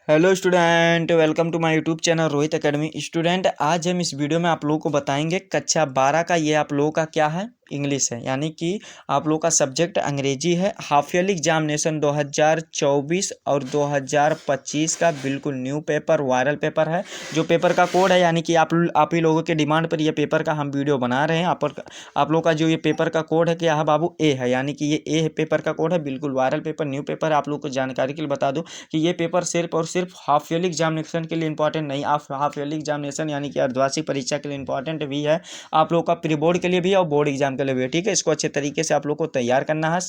Hello student, welcome to my YouTube channel Rohit academy. Student, आज हम इस वीडियो में आप लोगों को बताएंगे कक्षा 12 का ये आप लोगों का क्या है, इंग्लिश है, यानी कि आप लोगों का सब्जेक्ट अंग्रेजी है। हाफ ईयरली एग्जामिनेशन 2024 और 2025 का बिल्कुल न्यू पेपर, वायरल पेपर है। जो पेपर का कोड है, यानी कि आप ही लोगों के डिमांड पर ये पेपर का हम वीडियो बना रहे हैं। आप लोग का जो ये पेपर का कोड है क्या है बाबू, ए है, यानी कि ये ए पेपर का कोड है। बिल्कुल वायरल पेपर, न्यू पेपर है। आप लोग को जानकारी के लिए बता दूं कि ये पेपर सिर्फ और सिर्फ हाफ ईयरली एग्जामिनेशन के लिए इंपॉर्टेंट नहीं, आप हाफ ईयरली एग्जामिनेशन यानी कि अर्धवार्षिक परीक्षा के लिए इंपॉर्टेंट भी है। आप लोग का प्री बोर्ड के लिए भी और बोर्ड एग्जाम के लिए भी, ठीक है। इसको अच्छे तरीके से आप लोग को तैयार करना है।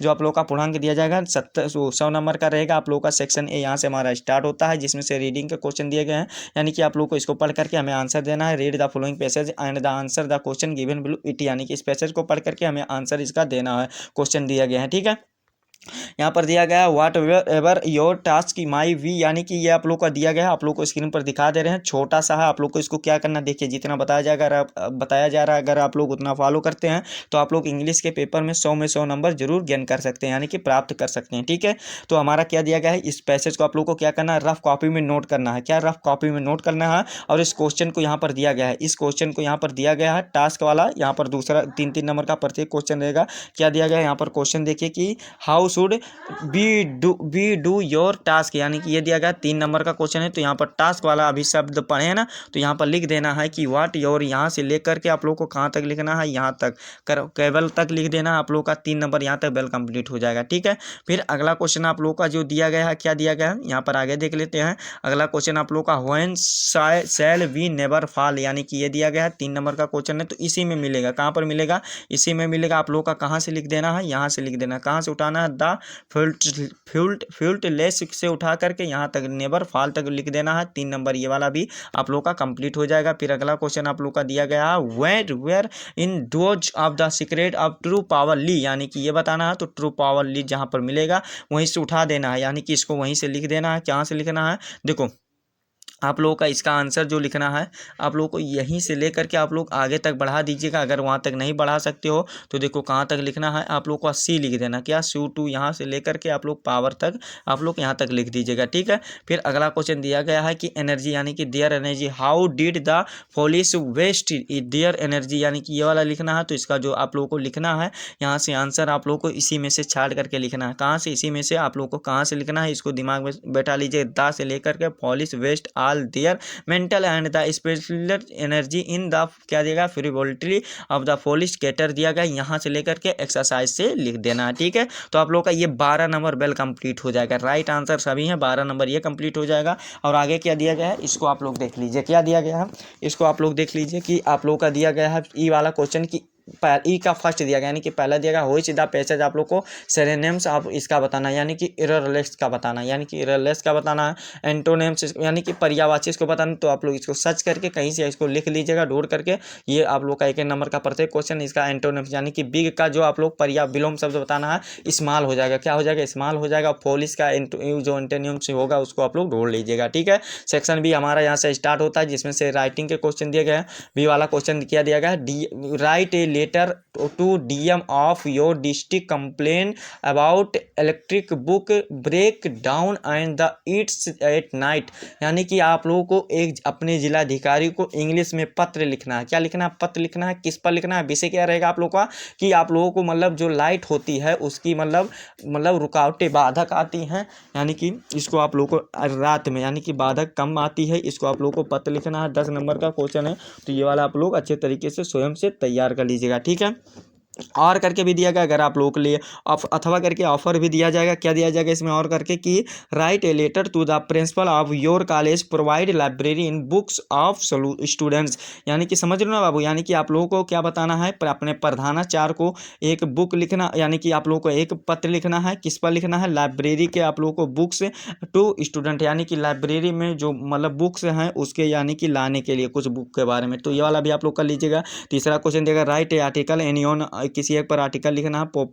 जो आप लोग का पूर्णांक दिया जाएगा 100 नंबर का रहेगा। आप लोग का सेक्शन ए यहाँ से हमारा स्टार्ट होता है, जिसमें से रीडिंग के क्वेश्चन दिए गए हैं, यानी कि आप लोग को इसको पढ़ करके हमें आंसर देना है। Read the following passage and the answer the question given below it, यानी कि इस पैसेज को पढ़ करके हमें आंसर इसका देना है। क्वेश्चन दिया गया है, ठीक है। यहाँ पर दिया गया whatever your task may be, यानी कि ये आप लोग का दिया गया है, आप लोग को स्क्रीन पर दिखा दे रहे हैं। छोटा सा है, आप लोग को इसको क्या करना, देखिए जितना बताया जा रहा है, अगर आप लोग उतना फॉलो करते हैं तो आप लोग इंग्लिश के पेपर में 100 में 100 नंबर जरूर गेन कर सकते हैं, यानी कि प्राप्त कर सकते हैं, ठीक है। तो हमारा क्या दिया गया है, इस पैसेज को आप लोग को क्या करना है, रफ कॉपी में नोट करना है। क्या रफ कॉपी में नोट करना है, और इस क्वेश्चन को यहाँ पर दिया गया है, इस क्वेश्चन को यहाँ पर दिया गया है टास्क वाला। यहाँ पर दूसरा 3-3 नंबर का प्रत्येक क्वेश्चन रहेगा। क्या दिया गया है यहाँ पर क्वेश्चन, देखिए कि how should be do your task, यानी कि ये दिया गया 3 नंबर का क्वेश्चन है। तो यहाँ पर टास्क वाला अभी शब्द पढ़े हैं ना, तो यहाँ पर लिख देना है कि व्हाट योर, यहाँ से लेकर के आप लोग को कहाँ तक लिखना है, यहाँ तक केवल तक लिख देना है। आप लोग का 3 नंबर यहाँ तक वेल कंप्लीट हो जाएगा, ठीक है। फिर अगला क्वेश्चन आप लोग का जो दिया गया है, क्या दिया गया है यहाँ पर आगे देख लेते हैं। अगला क्वेश्चन आप लोग का when shall we never fall, यानी कि ये दिया गया है 3 नंबर का क्वेश्चन है। तो इसी में मिलेगा, कहाँ पर मिलेगा, इसी में मिलेगा। आप लोग का कहाँ से लिख देना है, यहाँ से लिख देना। कहाँ से उठाना है, द फ्यूल्ट लेस से उठा करके यहाँ तक नेवर फॉल तक लिख देना है। 3 नंबर ये वाला भी आप लोग का कंप्लीट हो जाएगा। फिर अगला क्वेश्चन आप लोग का दिया गया है where in those of the secret of true power lie, यानी कि ये बताना है। तो ट्रू पावर ली जहाँ पर मिलेगा वहीं से उठा देना है, यानी कि इसको वहीं से लिख देना है। कहाँ से लिखना है, देखो आप लोगों का इसका आंसर जो लिखना है, आप लोगों को यहीं से लेकर के आप लोग आगे तक बढ़ा दीजिएगा। अगर वहाँ तक नहीं बढ़ा सकते हो तो देखो कहाँ तक लिखना है, आप लोग को सी लिख देना। क्या, सी टू, यहाँ से लेकर के आप लोग पावर तक आप लोग यहाँ तक लिख दीजिएगा, ठीक है। फिर अगला क्वेश्चन दिया गया है कि एनर्जी, यानी कि their energy, how did the police waste their energy, यानी कि ये वाला लिखना है। तो इसका जो आप लोगों को लिखना है, यहाँ से आंसर आप लोग को इसी में से छाड़ करके लिखना है। कहाँ से, इसी में से आप लोग को कहाँ से लिखना है, इसको दिमाग में बैठा लीजिए। द से लेकर के police waste all their mental and the special energy in the, क्या देगा, फ्रिवोलिटी ऑफ द पोलिस कैटर दिया गया। यहाँ से लेकर के एक्सरसाइज से लिख देना है, ठीक है। तो आप लोग का ये 12 नंबर वेल कंप्लीट हो जाएगा। राइट आंसर सभी हैं, 12 नंबर ये कंप्लीट हो जाएगा। और आगे क्या दिया गया है, इसको आप लोग देख लीजिए। क्या दिया गया है, इसको आप लोग देख लीजिए कि आप लोग का दिया गया है ई वाला क्वेश्चन की ई का फर्स्ट दिया गया, यानी कि पहला दिया गया व्हिच द पैसेज, आप लोग को सिनोनिम्स आप इसका बताना है, यानी कि एररलेस का बताना है, यानी कि एररलेस का बताना है। एंटोनिम्स यानी कि पर्यायवाची इसको बताना। तो आप लोग इसको सर्च करके कहीं से इसको लिख लीजिएगा, ढूंढ करके। ये आप लोग का 1 नंबर का प्रत्येक क्वेश्चन, इसका एंटोनिम्स यानी कि बिग का जो आप लोग विलोम शब्द बताना है, स्मॉल हो जाएगा। क्या हो जाएगा, स्मॉल हो जाएगा। पोलिस का जो एंटोनिम्स होगा उसको आप लोग ढूंढ लीजिएगा, ठीक है। सेक्शन बी हमारा यहाँ से स्टार्ट होता है, जिसमें से राइटिंग के क्वेश्चन दिए गए हैं। बी वाला क्वेश्चन क्या दिया गया है, write a letter to DM of your district complain about electric book break down and the it's at night, यानी कि आप लोगों को एक अपने जिलाधिकारी को इंग्लिश में पत्र लिखना है। क्या लिखना है, पत्र लिखना है। किस पर लिखना है, विषय क्या रहेगा आप लोगों का, कि आप लोगों को मतलब जो लाइट होती है उसकी मतलब रुकावटें, बाधक आती हैं, यानी कि इसको आप लोगों को रात में, यानी कि बाधक कम आती है, इसको आप लोगों को पत्र लिखना है। 10 नंबर का क्वेश्चन है। तो ये वाला आप लोग अच्छे तरीके से स्वयं से तैयार कर लीजिएगा, ठीक है। और करके भी दिया गया अगर आप लोगों के लिए, अथवा करके ऑफर भी दिया जाएगा। क्या दिया जाएगा इसमें और करके, कि write a letter to the principal of your college provide library in books of students, यानी कि समझ लो ना बाबू, यानी कि आप लोगों को क्या बताना है, अपने प्रधानाचार्य को एक बुक लिखना, यानी कि आप लोगों को एक पत्र लिखना है। किस पर लिखना है, लाइब्रेरी के आप लोगों को बुक्स टू स्टूडेंट, यानी कि लाइब्रेरी में जो मतलब बुक्स हैं उसके, यानी कि लाने के लिए कुछ बुक के बारे में। तो ये वाला भी आप लोग कर लीजिएगा। तीसरा क्वेश्चन देगा, right A article in your किसी एक पर आर्टिकल लिखना है।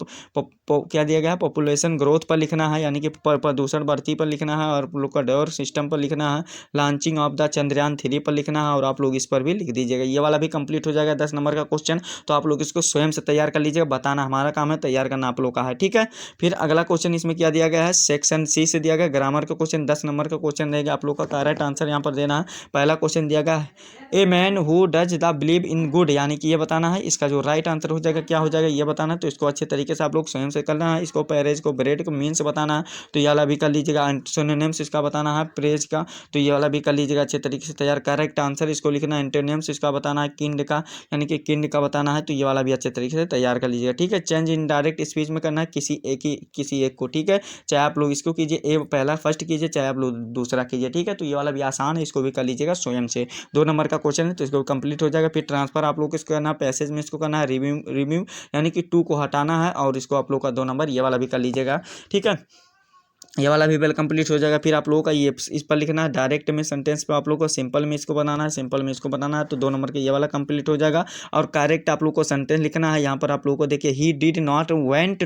क्या दिया गया है, पॉपुलेशन ग्रोथ पर लिखना है, यानी कि प्रदूषण बढ़ती पर लिखना है, और आप लोग का डोर सिस्टम पर लिखना है, लॉन्चिंग ऑफ द चंद्रयान 3 पर लिखना है, और आप लोग इस पर भी लिख दीजिएगा। ये वाला भी कंप्लीट हो जाएगा 10 नंबर का क्वेश्चन। तो आप लोग इसको स्वयं से तैयार कर लीजिएगा, बताना हमारा काम है, तैयार करना आप लोग का है, ठीक है। फिर अगला क्वेश्चन इसमें क्या दिया गया है, सेक्शन सी से दिया गया ग्रामर का क्वेश्चन, 10 नंबर का क्वेश्चन रहेगा। आप लोग का करेक्ट आंसर यहाँ पर देना है। पहला क्वेश्चन दिया गया है, a man who does the believe in good, यानी कि ये बताना है। इसका जो राइट आंसर हो जाएगा क्या हो जाएगा ये बताना है। तो इसको अच्छे तरीके से आप लोग स्वयं से करना है। इसको पैरेज को ब्रेड को मीन्स बताना है, तो ये वाला भी कर लीजिएगा। एंटोनिम्स इसका बताना है प्रेज का, तो ये वाला भी कर लीजिएगा अच्छे तरीके से तैयार। करेक्ट आंसर इसको लिखना है। एंटोनिम्स इसका बताना है किंड का, यानी कि किंड का बताना है, तो ये वाला भी अच्छे तरीके से तैयार कर लीजिएगा, ठीक है। चेंज इन डायरेक्ट स्पीच में करना है किसी एक को, ठीक है। चाहे आप लोग इसको कीजिए, ए पहला फर्स्ट कीजिए, चाहे आप लोग दूसरा कीजिए, ठीक है। तो ये वाला भी आसान है, इसको भी कर लीजिएगा स्वयं से। 2 नंबर का क्वेश्चन है, तो इसको कंप्लीट हो जाएगा। फिर ट्रांसफर आप लोग को इसको करना है, पैसेज में इसको करना है, रिव्यू यानी कि 2 को हटाना है, और इसको आप लोग का 2 नंबर ये वाला भी कर लीजिएगा, ठीक है। ये वाला भी वेल कंप्लीट हो जाएगा। फिर आप लोगों का ये इस पर लिखना है, डायरेक्ट में सेंटेंस पे आप लोग को सिंपल में इसको बनाना है, सिंपल में इसको बनाना है, तो 2 नंबर के ये वाला कंप्लीट हो जाएगा। और करेक्ट आप लोग को सेंटेंस लिखना है। यहाँ पर आप लोगों को देखिए, he did not went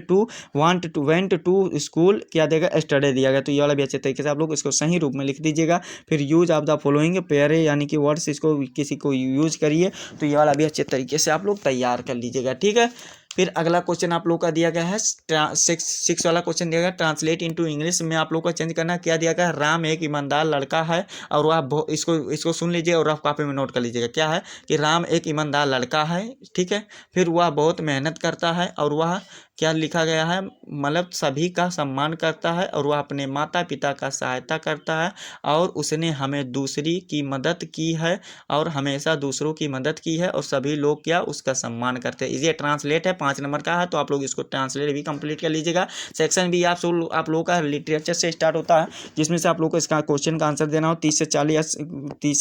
to school क्या देगा, स्टडी दिया गया, तो ये वाला भी अच्छे तरीके से आप लोग इसको सही रूप में लिख दीजिएगा। फिर use of the following pair, यानी कि वर्ड्स, इसको किसी को यूज करिए, तो ये वाला भी अच्छे तरीके से आप लोग तैयार कर लीजिएगा, ठीक है। फिर अगला क्वेश्चन आप लोग का दिया गया है, 6 वाला क्वेश्चन दिया गया, ट्रांसलेट इनटू इंग्लिश में आप लोग को चेंज करना क्या दिया गया है, राम एक ईमानदार लड़का है, और वह इसको सुन लीजिए और रफ कॉपी में नोट कर लीजिएगा। क्या है कि राम एक ईमानदार लड़का है, ठीक है। फिर वह बहुत मेहनत करता है, और वह क्या लिखा गया है, मतलब सभी का सम्मान करता है, और वह अपने माता पिता का सहायता करता है, और उसने हमें दूसरी की मदद की है, और हमेशा दूसरों की मदद की है, और सभी लोग क्या उसका सम्मान करते हैं। ये ट्रांसलेट है, 5 नंबर का है, तो आप लोग इसको ट्रांसलेट भी कंप्लीट कर लीजिएगा। सेक्शन भी आप लोगों का लिटरेचर से स्टार्ट होता है, जिसमें से आप लोग को इसका क्वेश्चन का आंसर देना हो 30 से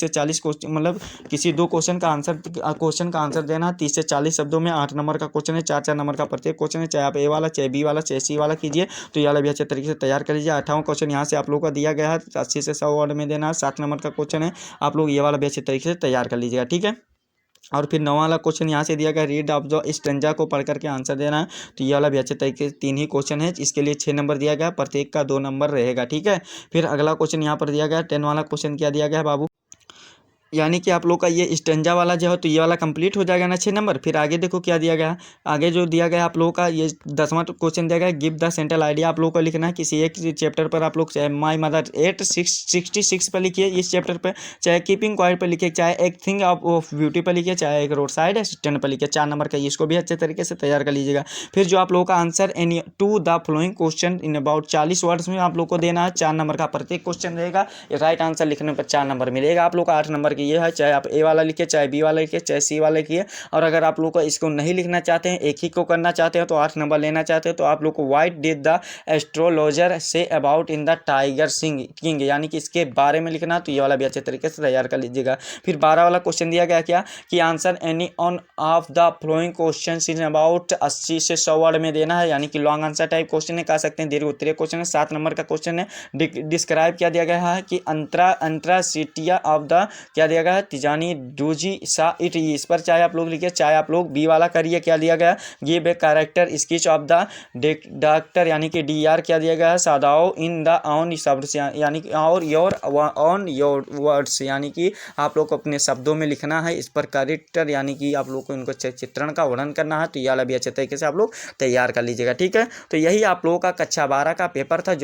40 क्वेश्चन, मतलब किसी 2 क्वेश्चन का आंसर देना है 30 से 40 शब्दों में। 8 नंबर का क्वेश्चन है, 4 नंबर का प्रत्येक क्वेश्चन है, चाहे आप ए वाला, चाहे बी वाला, चाहे सी वाला कीजिए, तो ये वाला भी अच्छे तरीके से तैयार कर लीजिए। 8वां क्वेश्चन यहाँ से आप लोगों का दिया गया है, 80 से 100 वर्ड में देना है। 7 नंबर का क्वेश्चन है, आप लोग ये वाला भी अच्छे तरीके से तैयार कर लीजिएगा, ठीक है। और फिर 9 वाला क्वेश्चन यहाँ से दिया गया, रीड ऑफ द स्ट्रेंजर को पढ़ करके आंसर देना है, तो ये वाला भी अच्छे तरीके से 3 ही क्वेश्चन है, इसके लिए 6 नंबर दिया गया, प्रत्येक का 2 नंबर रहेगा, ठीक है। फिर अगला क्वेश्चन यहाँ पर दिया गया, 10 वाला क्वेश्चन क्या दिया गया है बाबू, यानी कि आप लोग का ये स्टेंजा वाला जो है, तो ये वाला कंप्लीट हो जाएगा ना 6 नंबर। फिर आगे देखो क्या दिया गया है, आगे जो दिया गया आप लोगों का ये 10वां क्वेश्चन दिया गया, गिव द सेंट्रल आइडिया आप लोगों को लिखना है किसी एक चैप्टर पर। आप लोग चाहे माई मदर 866 पर लिखिए इस चैप्टर पर, चाहे कीपिंग क्वाइट पर लिखिए, चाहे एक थिंग ऑफ ब्यूटी पर लिखिए, चाहे एक रोड साइड असिस्टेंट पर लिखिए। 4 नंबर का इसको भी अच्छे तरीके से तैयार कर लीजिएगा। फिर जो आप लोगों का answer any two the flowing question in about 40 words में आप लोग को देना है। 4 नंबर का प्रत्येक क्वेश्चन रहेगा, राइट आंसर लिखने पर 4 नंबर मिलेगा आप लोग का। 8 नंबर की ये है, चाहे आप ए वाला लिखिए, चाहे बी वाला लिखिए, चाहे सी वाला लिखिए। और अगर आप लोग को इसको नहीं लिखना चाहते हैं, एक ही को करना चाहते हैं, तो 8 नंबर लेना चाहते हैं, तो आप लोग को what did the astrologer say about in the tiger king, यानी कि इसके बारे में लिखना, तो ये वाला भी अच्छे तरीके से तैयार कर लीजिएगा। फिर 12 वाला क्वेश्चन दिया गया क्या कि answer any on off the flowing question in about 80 से 100 वर्ड में देना है, यानी कि लॉन्ग आंसर टाइप क्वेश्चन है, कह सकते हैं दीर्घ उत्तरीय क्वेश्चन है। 7 नंबर का क्वेश्चन है, डिस्क्राइब क्या दिया गया है कि अंतरासिटिया ऑफ द क्या दिया गया है, तिजानी डूजी सा इट, इस पर चाहे आप लोग लिखिए, चाहे आप लोग बी वाला करिए। क्या दिया गया, give a character sketch of the doctor, यानी कि DR क्या दिया गया है, सादाओ इन द ऑन शब्द से, यानी कि और योर ऑन योर वर्ड्स, यानी कि आप लोग को अपने शब्दों में लिखना है। इस पर कैरेक्टर यानी कि आप लोग को इनको चित्रण का वर्णन करना है, तो ये वाला भी अच्छे तरीके से आप लोग तैयार कर लीजिएगा, ठीक है। तो यही आप लोगों का कक्षा 12 का पेपर था जो